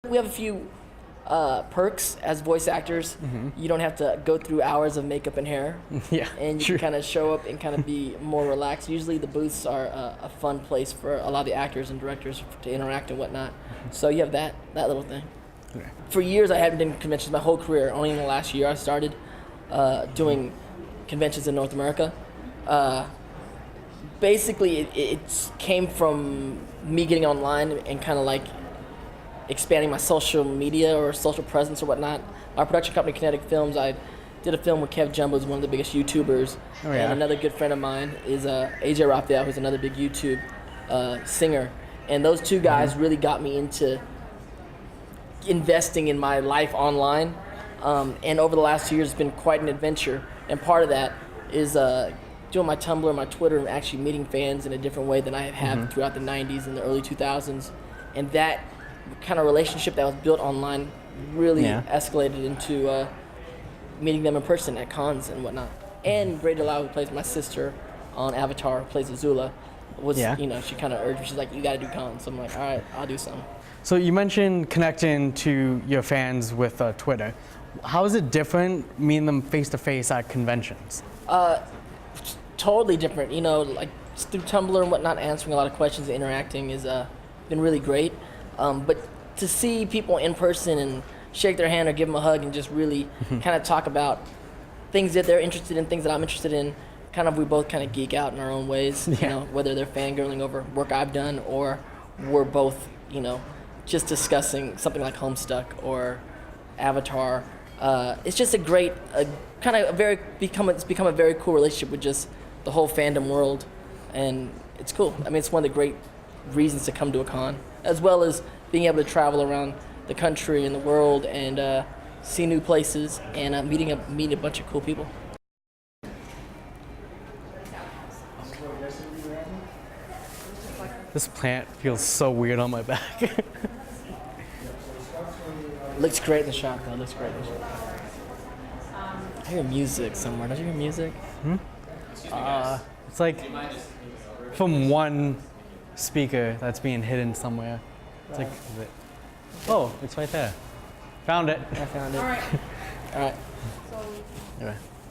We have a few perks as voice actors. You don't have to go through hours of makeup and hair. Yeah, and you true. can kind of show up and kind of be more relaxed. Usually the booths are a fun place for a lot of the actors and directors to interact and whatnot. So you have that little thing. Okay. For years I haven't done conventions my whole career. Only in the last year I started doing conventions in North America. Basically it came from me getting online and kind of like expanding my social media or social presence or whatnot. Our production company, Kinetic Films, I did a film with Kev Jumbo, who's one of the biggest YouTubers. Oh, yeah. And another good friend of mine is AJ Raphael, who's another big YouTube singer. And those two guys really got me into investing in my life online. And over the last 2 years, it's been quite an adventure. And part of that is doing my Tumblr, my Twitter, and actually meeting fans in a different way than I have throughout the 90s and the early 2000s. And that kind of relationship that was built online really escalated into meeting them in person at cons and whatnot. And Grady Lau, who plays my sister on Avatar, who plays Azula, was she kind of urged me. She's like, "You got to do cons." So I'm like, "All right, I'll do some." So you mentioned connecting to your fans with Twitter. How is it different meeting them face to face at conventions? Totally different. Like through Tumblr and whatnot, answering a lot of questions and interacting is been really great. But to see people in person and shake their hand or give them a hug and just really kind of talk about things that they're interested in, things that I'm interested in, we both kind of geek out in our own ways, whether they're fangirling over work I've done or we're both, just discussing something like Homestuck or Avatar. It's just it's become a very cool relationship with just the whole fandom world, and it's cool. I mean, it's one of the great reasons to come to a con, as well as being able to travel around the country and the world and see new places and meeting a bunch of cool people. This plant feels so weird on my back. Looks great in the shot, though. Looks great in the shot. I hear music somewhere. Don't you hear music? It's like from one speaker that's being hidden somewhere. It's like, oh, it's right there. Found it. I found it. All right. All right. So Anyway.